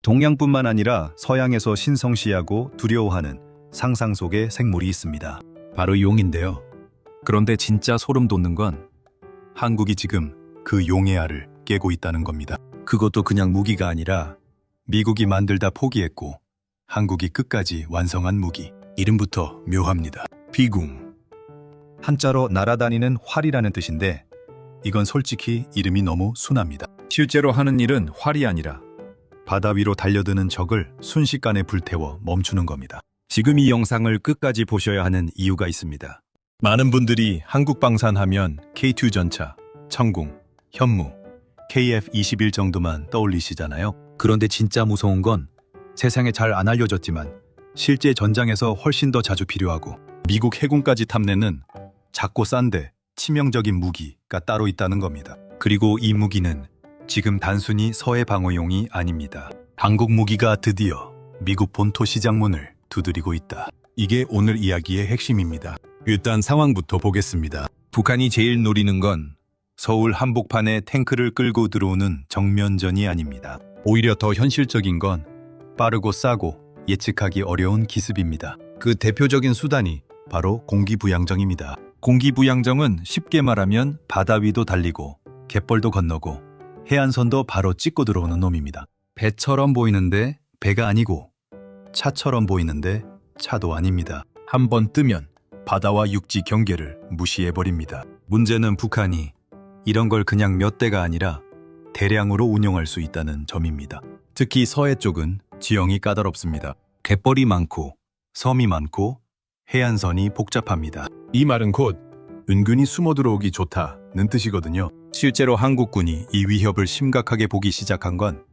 동양뿐만 아니라 서양에서 신성시하고 두려워하는 상상 속의 생물이 있습니다. 바로 용인데요. 그런데 진짜 소름 돋는 건 한국이 지금 그 용의 알을 깨고 있다는 겁니다. 그것도 그냥 무기가 아니라 미국이 만들다 포기했고 한국이 끝까지 완성한 무기. 이름부터 묘합니다. 비궁. 한자로 날아다니는 활이라는 뜻인데 이건 솔직히 이름이 너무 순합니다. 실제로 하는 일은 활이 아니라 바다 위로 달려드는 적을 순식간에 불태워 멈추는 겁니다. 지금 이 영상을 끝까지 보셔야 하는 이유가 있습니다. 많은 분들이 한국 방산하면 K2 전차, 천궁, 현무, KF-21 정도만 떠올리시잖아요. 그런데 진짜 무서운 건 세상에 잘 안 알려졌지만 실제 전장에서 훨씬 더 자주 필요하고 미국 해군까지 탐내는 작고 싼데 치명적인 무기가 따로 있다는 겁니다. 그리고 이 무기는 지금 단순히 서해 방어용이 아닙니다. 한국 무기가 드디어 미국 본토 시장 문을 두드리고 있다. 이게 오늘 이야기의 핵심입니다. 일단 상황부터 보겠습니다. 북한이 제일 노리는 건 서울 한복판에 탱크를 끌고 들어오는 정면전이 아닙니다. 오히려 더 현실적인 건 빠르고 싸고 예측하기 어려운 기습입니다. 그 대표적인 수단이 바로 공기부양정입니다. 공기부양정은 쉽게 말하면 바다 위도 달리고 갯벌도 건너고 해안선도 바로 찍고 들어오는 놈입니다. 배처럼 보이는데 배가 아니고 차처럼 보이는데 차도 아닙니다. 한번 뜨면 바다와 육지 경계를 무시해버립니다. 문제는 북한이 이런 걸 그냥 몇 대가 아니라 대량으로 운용할 수 있다는 점입니다. 특히 서해 쪽은 지형이 까다롭습니다. 갯벌이 많고 섬이 많고 해안선이 복잡합니다. 이 말은 곧 은근히 숨어 들어오기 좋다는 뜻이거든요. 실제로 한국군이 이 위협을 심각하게 보기 시작한 건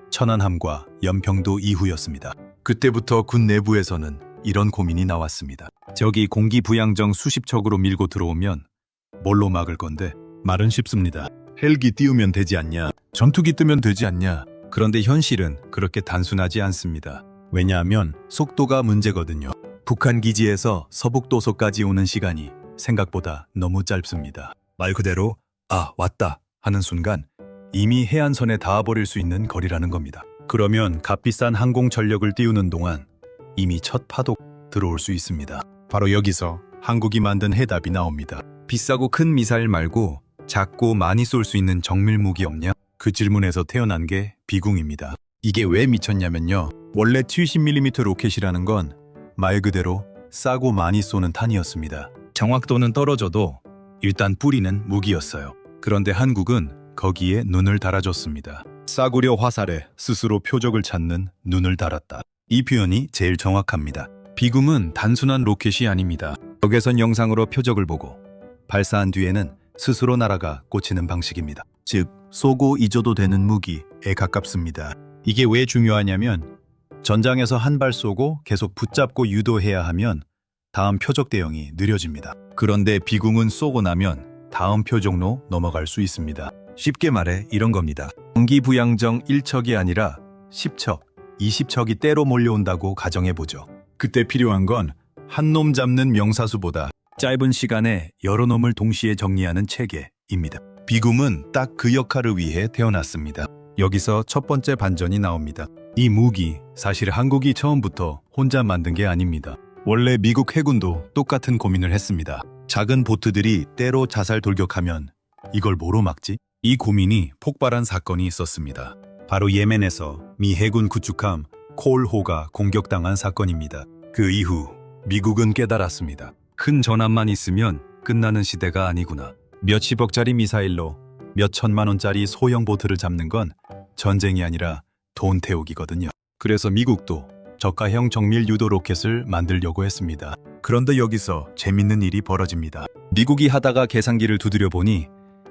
천안함과 연평도 이후였습니다. 그때부터 군 내부에서는 이런 고민이 나왔습니다. 저기 공기부양정 수십 척으로 밀고 들어오면 뭘로 막을 건데? 말은 쉽습니다. 헬기 띄우면 되지 않냐? 전투기 뜨면 되지 않냐? 그런데 현실은 그렇게 단순하지 않습니다. 왜냐하면 속도가 문제거든요. 북한 기지에서 서북도서까지 오는 시간이 생각보다 너무 짧습니다. 말 그대로 아, 왔다 하는 순간 이미 해안선에 닿아버릴 수 있는 거리라는 겁니다. 그러면 값비싼 항공 전력을 띄우는 동안 이미 첫 파도 들어올 수 있습니다. 바로 여기서 한국이 만든 해답이 나옵니다. 비싸고 큰 미사일 말고 작고 많이 쏠 수 있는 정밀 무기 없냐? 그 질문에서 태어난 게 비궁입니다. 이게 왜 미쳤냐면요. 원래 70mm 로켓이라는 건 말 그대로 싸고 많이 쏘는 탄이었습니다. 정확도는 떨어져도 일단 뿌리는 무기였어요. 그런데 한국은 거기에 눈을 달아줬습니다. 싸구려 화살에 스스로 표적을 찾는 눈을 달았다. 이 표현이 제일 정확합니다. 비궁은 단순한 로켓이 아닙니다. 적외선 영상으로 표적을 보고 발사한 뒤에는 스스로 날아가 꽂히는 방식입니다. 즉, 쏘고 잊어도 되는 무기에 가깝습니다. 이게 왜 중요하냐면 전장에서 한 발 쏘고 계속 붙잡고 유도해야 하면 다음 표적 대응이 느려집니다. 그런데 비궁은 쏘고 나면 다음 표적로 넘어갈 수 있습니다. 쉽게 말해 이런 겁니다. 공기부양정 1척이 아니라 10척, 20척이 때로 몰려온다고 가정해보죠. 그때 필요한 건 한 놈 잡는 명사수보다 짧은 시간에 여러 놈을 동시에 정리하는 체계입니다. 비궁은 딱 그 역할을 위해 태어났습니다. 여기서 첫 번째 반전이 나옵니다. 이 무기, 사실 한국이 처음부터 혼자 만든 게 아닙니다. 원래 미국 해군도 똑같은 고민을 했습니다. 작은 보트들이 때로 자살 돌격하면 이걸 뭐로 막지? 이 고민이 폭발한 사건이 있었습니다. 바로 예멘에서 미 해군 구축함 콜호가 공격당한 사건입니다. 그 이후 미국은 깨달았습니다. 큰 전함만 있으면 끝나는 시대가 아니구나. 몇십억짜리 미사일로 몇 천만 원짜리 소형 보트를 잡는 건 전쟁이 아니라 돈 태우기거든요. 그래서 미국도 저가형 정밀 유도 로켓을 만들려고 했습니다. 그런데 여기서 재밌는 일이 벌어집니다. 미국이 하다가 계산기를 두드려 보니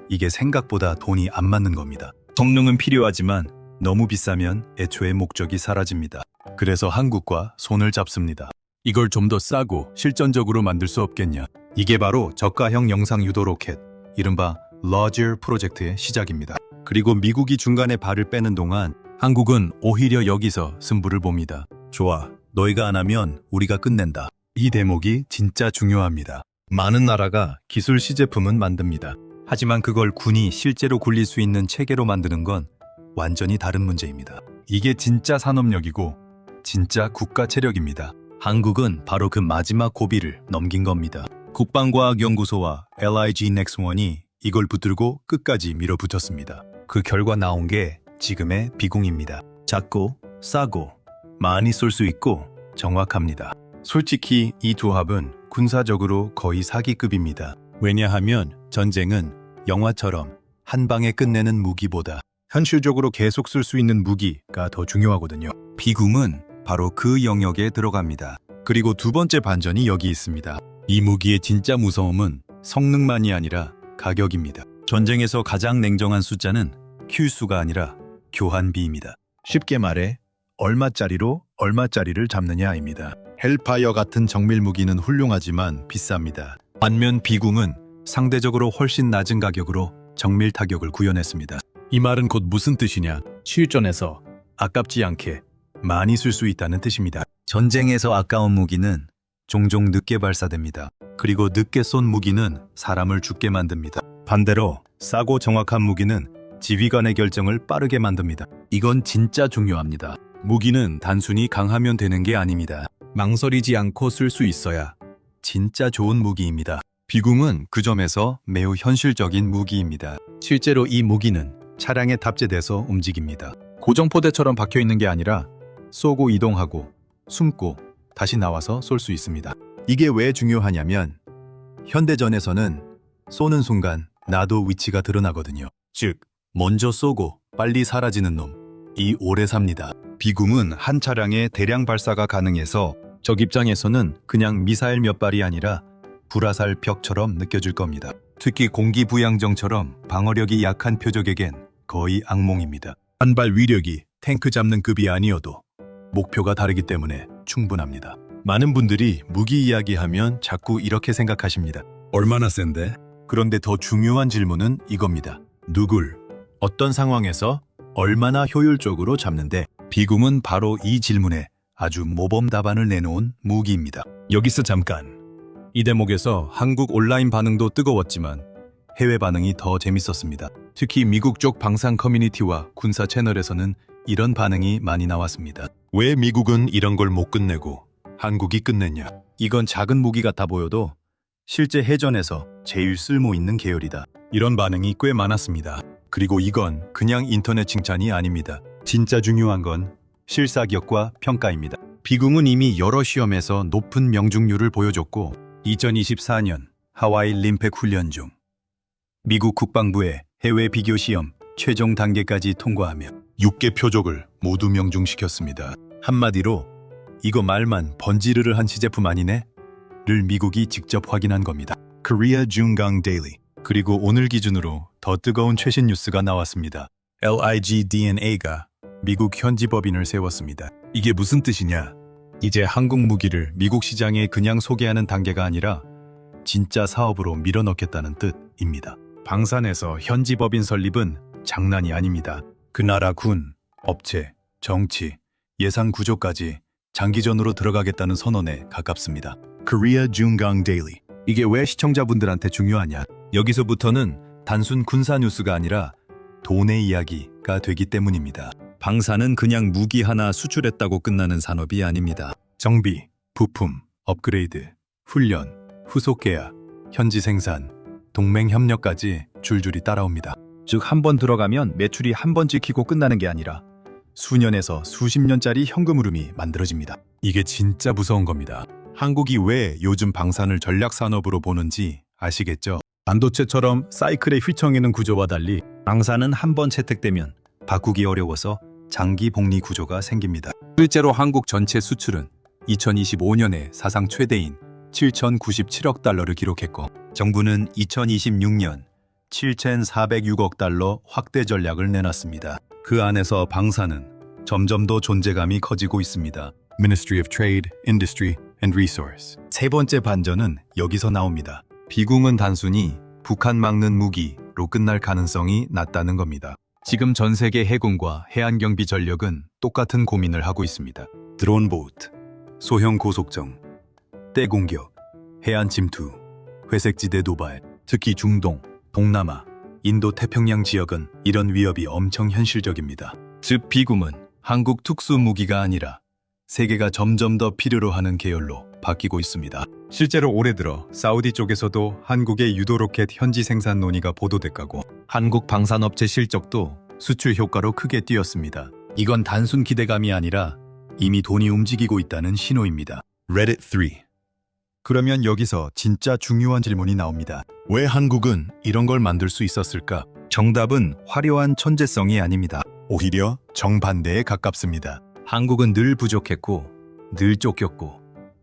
이게 생각보다 돈이 안 맞는 겁니다. 성능은 필요하지만 너무 비싸면 애초에 목적이 사라집니다. 그래서 한국과 손을 잡습니다. 이걸 좀 더 싸고 실전적으로 만들 수 없겠냐. 이게 바로 저가형 영상 유도 로켓, 이른바 러저 프로젝트의 시작입니다. 그리고 미국이 중간에 발을 빼는 동안 한국은 오히려 여기서 승부를 봅니다. 좋아, 너희가 안 하면 우리가 끝낸다. 이 대목이 진짜 중요합니다. 많은 나라가 기술 시제품은 만듭니다. 하지만 그걸 군이 실제로 굴릴 수 있는 체계로 만드는 건 완전히 다른 문제입니다. 이게 진짜 산업력이고 진짜 국가 체력입니다. 한국은 바로 그 마지막 고비를 넘긴 겁니다. 국방과학연구소와 LIG 넥스원이 이걸 붙들고 끝까지 밀어붙였습니다. 그 결과 나온 게 지금의 비공입니다. 작고 싸고 많이 쏠 수 있고 정확합니다. 솔직히 이 조합은 군사적으로 거의 사기급입니다. 왜냐하면 전쟁은 영화처럼 한 방에 끝내는 무기보다 현실적으로 계속 쓸 수 있는 무기가 더 중요하거든요. 비궁은 바로 그 영역에 들어갑니다. 그리고 두 번째 반전이 여기 있습니다. 이 무기의 진짜 무서움은 성능만이 아니라 가격입니다. 전쟁에서 가장 냉정한 숫자는 킬수가 아니라 교환비입니다. 쉽게 말해 얼마짜리로 얼마짜리를 잡느냐입니다. 헬파이어 같은 정밀 무기는 훌륭하지만 비쌉니다. 반면 비궁은 상대적으로 훨씬 낮은 가격으로 정밀 타격을 구현했습니다. 이 말은 곧 무슨 뜻이냐? 실전에서 아깝지 않게 많이 쓸 수 있다는 뜻입니다. 전쟁에서 아까운 무기는 종종 늦게 발사됩니다. 그리고 늦게 쏜 무기는 사람을 죽게 만듭니다. 반대로 싸고 정확한 무기는 지휘관의 결정을 빠르게 만듭니다. 이건 진짜 중요합니다. 무기는 단순히 강하면 되는 게 아닙니다. 망설이지 않고 쓸 수 있어야 진짜 좋은 무기입니다. 비궁은 그 점에서 매우 현실적인 무기입니다. 실제로 이 무기는 차량에 탑재돼서 움직입니다. 고정포대처럼 박혀있는 게 아니라 쏘고 이동하고 숨고 다시 나와서 쏠 수 있습니다. 이게 왜 중요하냐면 현대전에서는 쏘는 순간 나도 위치가 드러나거든요. 즉, 먼저 쏘고 빨리 사라지는 놈이 오래 삽니다. 비궁은 한 차량에 대량 발사가 가능해서 적 입장에서는 그냥 미사일 몇 발이 아니라 불화살 벽처럼 느껴질 겁니다. 특히 공기부양정처럼 방어력이 약한 표적에겐 거의 악몽입니다. 한 발 위력이 탱크 잡는 급이 아니어도 목표가 다르기 때문에 충분합니다. 많은 분들이 무기 이야기하면 자꾸 이렇게 생각하십니다. 얼마나 센데? 그런데 더 중요한 질문은 이겁니다. 누굴, 어떤 상황에서 얼마나 효율적으로 잡는데? 비궁은 바로 이 질문에 아주 모범 답안을 내놓은 무기입니다. 여기서 잠깐. 이 대목에서 한국 온라인 반응도 뜨거웠지만 해외 반응이 더 재밌었습니다. 특히 미국 쪽 방산 커뮤니티와 군사 채널에서는 이런 반응이 많이 나왔습니다. 왜 미국은 이런 걸 못 끝내고 한국이 끝냈냐? 이건 작은 무기 같아 보여도 실제 해전에서 제일 쓸모 있는 계열이다. 이런 반응이 꽤 많았습니다. 그리고 이건 그냥 인터넷 칭찬이 아닙니다. 진짜 중요한 건 실사격과 평가입니다. 비궁은 이미 여러 시험에서 높은 명중률을 보여줬고 2024년 하와이 림팩 훈련 중 미국 국방부의 해외 비교 시험 최종 단계까지 통과하며 6개 표적을 모두 명중시켰습니다. 한마디로 이거 말만 번지르르 한 시제품 아니네? 를 미국이 직접 확인한 겁니다. Korea Jungang Daily. 그리고 오늘 기준으로 더 뜨거운 최신 뉴스가 나왔습니다. LIG DNA가 미국 현지 법인을 세웠습니다. 이게 무슨 뜻이냐? 이제 한국 무기를 미국 시장에 그냥 소개하는 단계가 아니라 진짜 사업으로 밀어넣겠다는 뜻입니다. 방산에서 현지 법인 설립은 장난이 아닙니다. 그 나라 군, 업체, 정치, 예산 구조까지 장기전으로 들어가겠다는 선언에 가깝습니다. Korea Jungang Daily. 이게 왜 시청자분들한테 중요하냐? 여기서부터는 단순 군사 뉴스가 아니라 돈의 이야기가 되기 때문입니다. 방산은 그냥 무기 하나 수출했다고 끝나는 산업이 아닙니다. 정비, 부품, 업그레이드, 훈련, 후속 계약, 현지 생산, 동맹 협력까지 줄줄이 따라옵니다. 즉, 한 번 들어가면 매출이 한 번 찍히고 끝나는 게 아니라 수년에서 수십 년짜리 현금 흐름이 만들어집니다. 이게 진짜 무서운 겁니다. 한국이 왜 요즘 방산을 전략산업으로 보는지 아시겠죠? 반도체처럼 사이클에 휘청이는 구조와 달리 방산은 한 번 채택되면 바꾸기 어려워서 장기 복리 구조가 생깁니다. 실제로 한국 전체 수출은 2025년에 사상 최대인 7,097억 달러를 기록했고 정부는 2026년 7,406억 달러 확대 전략을 내놨습니다. 그 안에서 방산은 점점 더 존재감이 커지고 있습니다. Ministry of Trade, Industry and Resource. 세 번째 반전은 여기서 나옵니다. 비궁은 단순히 북한 막는 무기로 끝날 가능성이 낮다는 겁니다. 지금 전 세계 해군과 해안경비 전력은 똑같은 고민을 하고 있습니다. 드론 보트, 소형 고속정, 떼공격, 해안 침투, 회색지대 도발, 특히 중동, 동남아, 인도 태평양 지역은 이런 위협이 엄청 현실적입니다. 즉 비궁은 한국 특수 무기가 아니라 세계가 점점 더 필요로 하는 계열로 바뀌고 있습니다. 실제로 올해 들어 사우디 쪽에서도 한국의 유도 로켓 현지 생산 논의가 보도됐고 한국 방산업체 실적도 수출 효과로 크게 뛰었습니다. 이건 단순 기대감이 아니라 이미 돈이 움직이고 있다는 신호입니다. Reddit 3. 그러면 여기서 진짜 중요한 질문이 나옵니다. 왜 한국은 이런 걸 만들 수 있었을까? 정답은 화려한 천재성이 아닙니다. 오히려 정반대에 가깝습니다. 한국은 늘 부족했고, 늘 쫓겼고,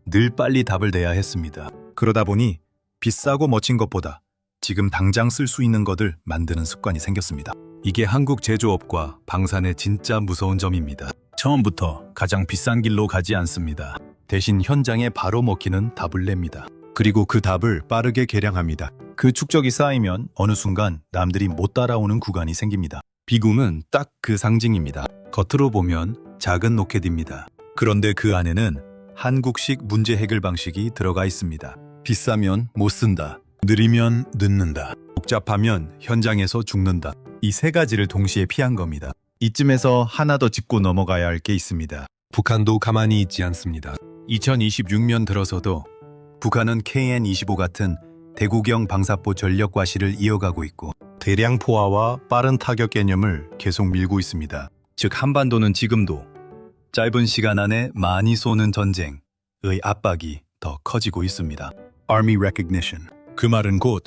늘 빨리 답을 내야 했습니다. 그러다 보니 비싸고 멋진 것보다 지금 당장 쓸 수 있는 것을 만드는 습관이 생겼습니다. 이게 한국 제조업과 방산의 진짜 무서운 점입니다. 처음부터 가장 비싼 길로 가지 않습니다. 대신 현장에 바로 먹히는 답을 냅니다. 그리고 그 답을 빠르게 개량합니다. 그 축적이 쌓이면 어느 순간 남들이 못 따라오는 구간이 생깁니다. 비궁은 딱 그 상징입니다. 겉으로 보면 작은 로켓입니다. 그런데 그 안에는 한국식 문제 해결 방식이 들어가 있습니다. 비싸면 못 쓴다. 느리면 늦는다. 복잡하면 현장에서 죽는다. 이 세 가지를 동시에 피한 겁니다. 이쯤에서 하나 더 짚고 넘어가야 할 게 있습니다. 북한도 가만히 있지 않습니다. 2026년 들어서도 북한은 KN-25 같은 대구경 방사포 전력 과시를 이어가고 있고 대량 포화와 빠른 타격 개념을 계속 밀고 있습니다. 즉 한반도는 지금도 짧은 시간 안에 많이 쏘는 전쟁의 압박이 더 커지고 있습니다. Army Recognition. 그 말은 곧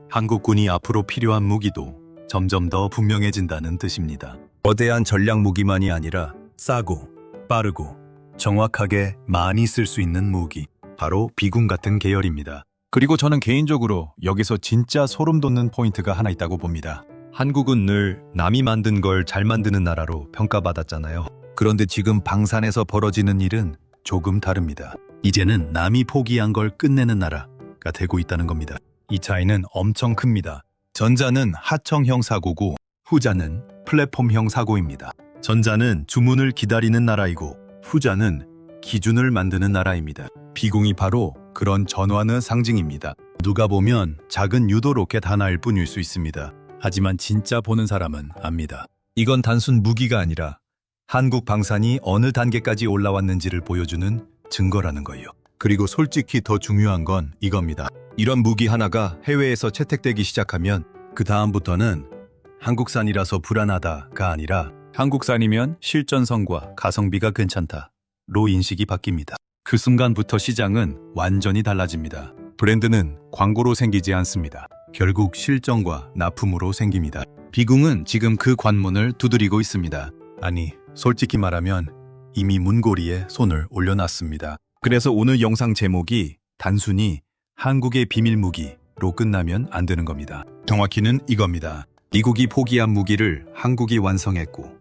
한국군이 앞으로 필요한 무기도 점점 더 분명해진다는 뜻입니다. 거대한 전략 무기만이 아니라 싸고 빠르고 정확하게 많이 쓸 수 있는 무기, 바로 비군 같은 계열입니다. 그리고 저는 개인적으로 여기서 진짜 소름 돋는 포인트가 하나 있다고 봅니다. 한국은 늘 남이 만든 걸 잘 만드는 나라로 평가받았잖아요. 그런데 지금 방산에서 벌어지는 일은 조금 다릅니다. 이제는 남이 포기한 걸 끝내는 나라가 되고 있다는 겁니다. 이 차이는 엄청 큽니다. 전자는 하청형 사고고 후자는 플랫폼형 사고입니다. 전자는 주문을 기다리는 나라이고 후자는 기준을 만드는 나라입니다. 비공이 바로 그런 전환의 상징입니다. 누가 보면 작은 유도 로켓 하나일 뿐일 수 있습니다. 하지만 진짜 보는 사람은 압니다. 이건 단순 무기가 아니라 한국 방산이 어느 단계까지 올라왔는지를 보여주는 증거라는 거예요. 그리고 솔직히 더 중요한 건 이겁니다. 이런 무기 하나가 해외에서 채택되기 시작하면 그 다음부터는 한국산이라서 불안하다가 아니라 한국산이면 실전성과 가성비가 괜찮다로 인식이 바뀝니다. 그 순간부터 시장은 완전히 달라집니다. 브랜드는 광고로 생기지 않습니다. 결국 실정과 납품으로 생깁니다. 비궁은 지금 그 관문을 두드리고 있습니다. 아니, 솔직히 말하면 이미 문고리에 손을 올려놨습니다. 그래서 오늘 영상 제목이 단순히 한국의 비밀 무기로 끝나면 안 되는 겁니다. 정확히는 이겁니다. 미국이 포기한 무기를 한국이 완성했고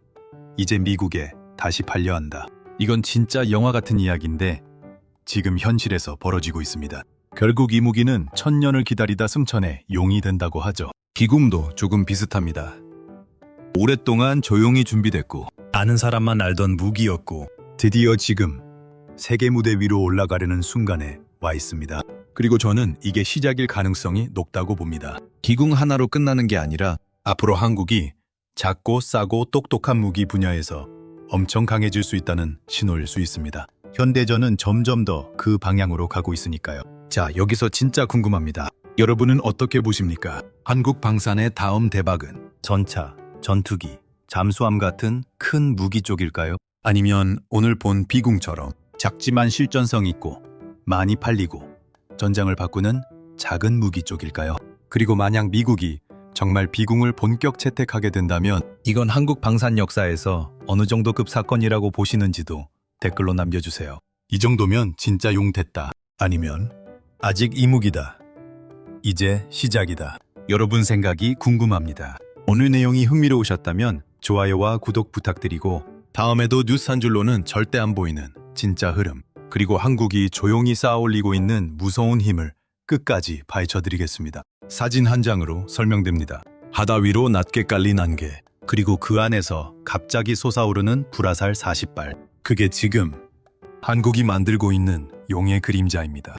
이제 미국에 다시 팔려 한다. 이건 진짜 영화 같은 이야기인데 지금 현실에서 벌어지고 있습니다. 결국 이 무기는 1000년을 기다리다 승천해 용이 된다고 하죠. 비궁도 조금 비슷합니다. 오랫동안 조용히 준비됐고 아는 사람만 알던 무기였고 드디어 지금 세계 무대 위로 올라가려는 순간에 와 있습니다. 그리고 저는 이게 시작일 가능성이 높다고 봅니다. 기궁 하나로 끝나는 게 아니라 앞으로 한국이 작고 싸고 똑똑한 무기 분야에서 엄청 강해질 수 있다는 신호일 수 있습니다. 현대전은 점점 더 그 방향으로 가고 있으니까요. 자, 여기서 진짜 궁금합니다. 여러분은 어떻게 보십니까? 한국 방산의 다음 대박은 전차, 전투기, 잠수함 같은 큰 무기 쪽일까요? 아니면 오늘 본 비궁처럼 작지만 실전성 있고 많이 팔리고 전장을 바꾸는 작은 무기 쪽일까요? 그리고 만약 미국이 정말 비궁을 본격 채택하게 된다면 이건 한국 방산 역사에서 어느 정도급 사건이라고 보시는지도 댓글로 남겨주세요. 이 정도면 진짜 용 됐다. 아니면 아직 이무기다. 이제 시작이다. 여러분 생각이 궁금합니다. 오늘 내용이 흥미로우셨다면 좋아요와 구독 부탁드리고 다음에도 뉴스 한 줄로는 절대 안 보이는 진짜 흐름 그리고 한국이 조용히 쌓아올리고 있는 무서운 힘을 끝까지 파헤쳐드리겠습니다. 사진 한 장으로 설명됩니다. 바다 위로 낮게 깔린 안개 그리고 그 안에서 갑자기 솟아오르는 불화살 40발 그게 지금 한국이 만들고 있는 용의 그림자입니다.